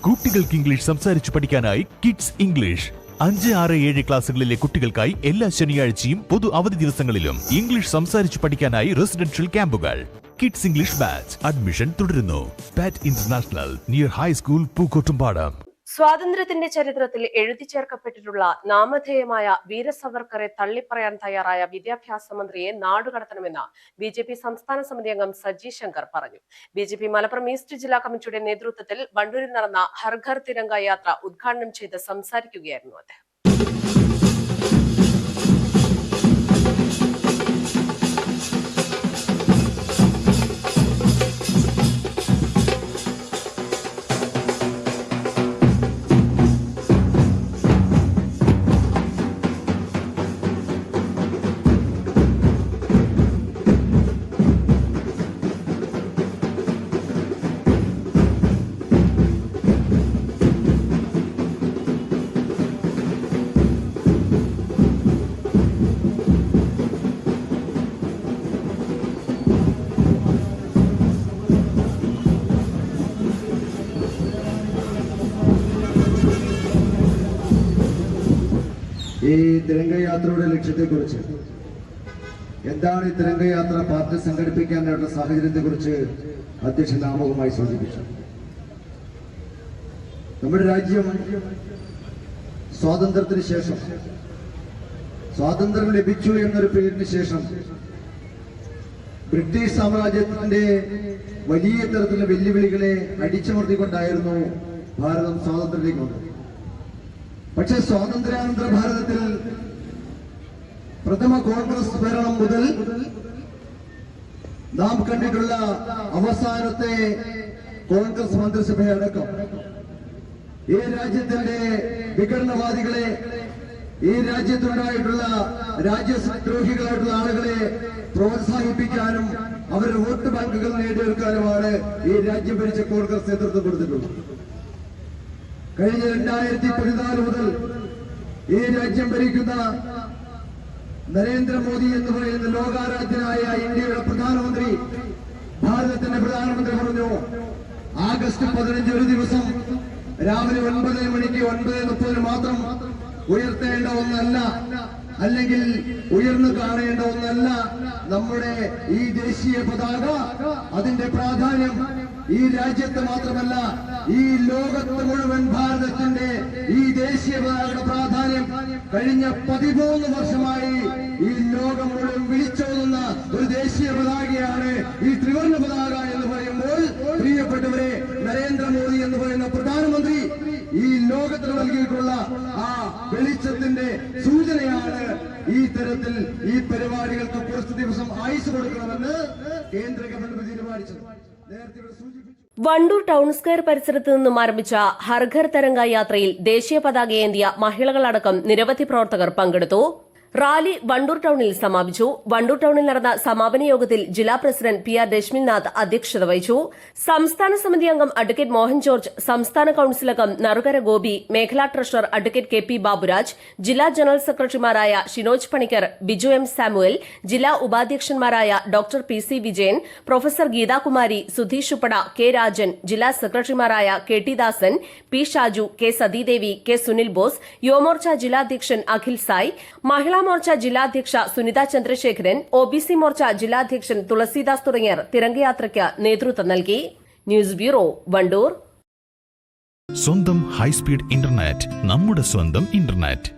കുട്ടികൾക്ക് ഇംഗ്ലീഷ് സംസാരിച്ചു പഠിക്കാനായി കിഡ്സ് ഇംഗ്ലീഷ് 5, 6, 7 ക്ലാസ്സുകളിലെ കുട്ടികൾക്കായി എല്ലാ ശനിയാഴ്ചയും പൊതു അവധി ദിവസങ്ങളിലും ഇംഗ്ലീഷ് സംസാരിച്ചു പഠിക്കാനായി റെസിഡൻഷ്യൽ ക്യാമ്പുകൾ. കിഡ്സ് ഇംഗ്ലീഷ് ബാച്ച് അഡ്മിഷൻ തുടരുന്നു. പാറ്റ് ഇന്റർനാഷണൽ നിയർ ഹൈസ്കൂൾ പൂക്കോട്ടുംപാടം. സ്വാതന്ത്ര്യത്തിന്റെ ചരിത്രത്തിൽ എഴുതി ചേർക്കപ്പെട്ടിട്ടുള്ള നാമധേയമായ വീര സവർക്കറെ തള്ളിപ്പറയാൻ തയ്യാറായ വിദ്യാഭ്യാസ മന്ത്രിയെ നാടുകടത്തണമെന്ന് ബിജെപി സംസ്ഥാന സമിതി അംഗം സജി ശങ്കർ പറഞ്ഞു. ബിജെപി മലപ്പുറം ഈസ്റ്റ് ജില്ലാ കമ്മിറ്റിയുടെ നേതൃത്വത്തിൽ വണ്ടൂരിൽ നടന്ന ഹർ ഘർ തിരംഗ യാത്ര ഉദ്ഘാടനം ചെയ്ത് സംസാരിക്കുകയായിരുന്നു അദ്ദേഹം. ഈ തിരംഗയാത്രയുടെ ലക്ഷ്യത്തെക്കുറിച്ച്, എന്താണ് ഈ തിരംഗയാത്ര പാർട്ടി സംഘടിപ്പിക്കാനുള്ള സാഹചര്യത്തെക്കുറിച്ച് അധ്യക്ഷൻ ആമുഖമായി സൂചിപ്പിച്ചു. നമ്മുടെ രാജ്യം സ്വാതന്ത്ര്യത്തിന് ശേഷം, സ്വാതന്ത്ര്യം ലഭിച്ചു എന്നൊരു പേരിന് ശേഷം ബ്രിട്ടീഷ് സാമ്രാജ്യത്തിന്റെ വലിയ തരത്തിലുള്ള വെല്ലുവിളികളെ അടിച്ചമർത്തിക്കൊണ്ടായിരുന്നു ഭാരതം സ്വാതന്ത്ര്യത്തിലേക്ക് വന്നത്. പക്ഷേ സ്വാതന്ത്ര്യാനന്തര ഭാരതത്തിൽ പ്രഥമ കോൺഗ്രസ് ഭരണം മുതൽ നാം കണ്ടിട്ടുള്ള അവസാനത്തെ കോൺഗ്രസ് മന്ത്രിസഭയടക്കം ഈ രാജ്യത്തിന്റെ വിഘടനവാദികളെ, ഈ രാജ്യത്തുണ്ടായിട്ടുള്ള രാജ്യദ്രോഹികളായിട്ടുള്ള ആളുകളെ പ്രോത്സാഹിപ്പിക്കാനും അവരുടെ വോട്ട് ബാങ്കുകൾ നേടിയെടുക്കാനുമാണ് ഈ രാജ്യം ഭരിച്ച കോൺഗ്രസ് നേതൃത്വം കൊടുത്തിട്ടുള്ളത്. കഴിഞ്ഞ 2014 മുതൽ ഈ രാജ്യം ഭരിക്കുന്ന നരേന്ദ്രമോദി എന്ന് പറയുന്ന ലോകാരാധ്യനായ ഇന്ത്യയുടെ പ്രധാനമന്ത്രി, ഭാരതത്തിന്റെ പ്രധാനമന്ത്രി പറഞ്ഞു, ആഗസ്റ്റ് 15 ഒരു ദിവസം രാവിലെ 9 മണിക്ക് 9:30 മാത്രം ഉയർത്തേണ്ട ഒന്നല്ല, അല്ലെങ്കിൽ ഉയർന്നു കാണേണ്ട ഒന്നല്ല നമ്മുടെ ഈ ദേശീയ പതാക. അതിന്റെ പ്രാധാന്യം ഈ രാജ്യത്ത് മാത്രമല്ല, ഈ ലോകത്ത് മുഴുവൻ ഭാരതത്തിന്റെ ഈ ദേശീയ പതാകയുടെ പ്രാധാന്യം കഴിഞ്ഞ 13 വർഷമായി ഈ ലോകം മുഴുവൻ വിളിച്ചോതുന്ന ഒരു ദേശീയ പതാകയാണ് ഈ ത്രിവർണ്ണ പതാക എന്ന് പറയുമ്പോൾ, പ്രിയപ്പെട്ടവരെ, നരേന്ദ്രമോദി എന്ന് പറയുന്ന പ്രധാനമന്ത്രി ഈ ലോകത്തിന് നൽകിയിട്ടുള്ള ആ വെളിച്ചത്തിന്റെ സൂചനയാണ് ഈ തരത്തിൽ ഈ പരിപാടികൾക്ക് കുറച്ച് ദിവസം ആയുസ് കൊടുക്കണമെന്ന് കേന്ദ്ര ഗവൺമെന്റ് തീരുമാനിച്ചത്. നേരത്തെ സൂചിപ്പിച്ചു. വണ്ടൂർ ടൗൺ സ്ക്വയർ പരിസരത്ത് നിന്നും ആരംഭിച്ച ഹർ ഘർ തിരംഗ യാത്രയിൽ ദേശീയ പതാകയേന്തിയ മഹിളകളടക്കം നിരവധി പ്രവർത്തകർ പങ്കെടുത്തു. റാലി വണ്ടൂർ ടൌണിൽ സമാപിച്ചു. വണ്ടൂർ ടൌണിൽ നടന്ന സമാപന യോഗത്തിൽ ജില്ലാ പ്രസിഡന്റ് PR രശ്മിനാഥ് അധ്യക്ഷത വഹിച്ചു. സംസ്ഥാന സമിതി അംഗം അഡ്വക്കേറ്റ് മോഹൻ ജോർജ്, സംസ്ഥാന കൌൺസിൽ അംഗം നറുകര ഗോപി, മേഖലാ ട്രഷറർ അഡ്വക്കേറ്റ് KP ബാബുരാജ്, ജില്ലാ ജനറൽ സെക്രട്ടറിമാരായ ഷിനോജ് പണിക്കർ, ബിജു M സാമുവൽ, ജില്ലാ ഉപാധ്യക്ഷന്മാരായ doctor PC Vijayan, professor Geethakumari, Sudheesh Uppada, K Rajan, ജില്ലാ സെക്രട്ടറിമാരായ KT Dasan, P Shaju, K Sathidevi, K Sunil Bose, Yuva Morcha ജില്ലാ അധ്യക്ഷൻ അഖിൽ സായ്, മഹിളാ മോർച്ച ജില്ലാധ്യക്ഷ സുനിത ചന്ദ്രശേഖരൻ, OBC മോർച്ച ജില്ലാധ്യക്ഷൻ തുളസീദാസ് തുടങ്ങിയവർ തിരംഗയാത്രയ്ക്ക് നേതൃത്വം നൽകി. News bureau, Wandoor. സ്വന്തം ഹൈസ്പീഡ് ഇന്റർനെറ്റ്, നമ്മുടെ സ്വന്തം ഇന്റർനെറ്റ്.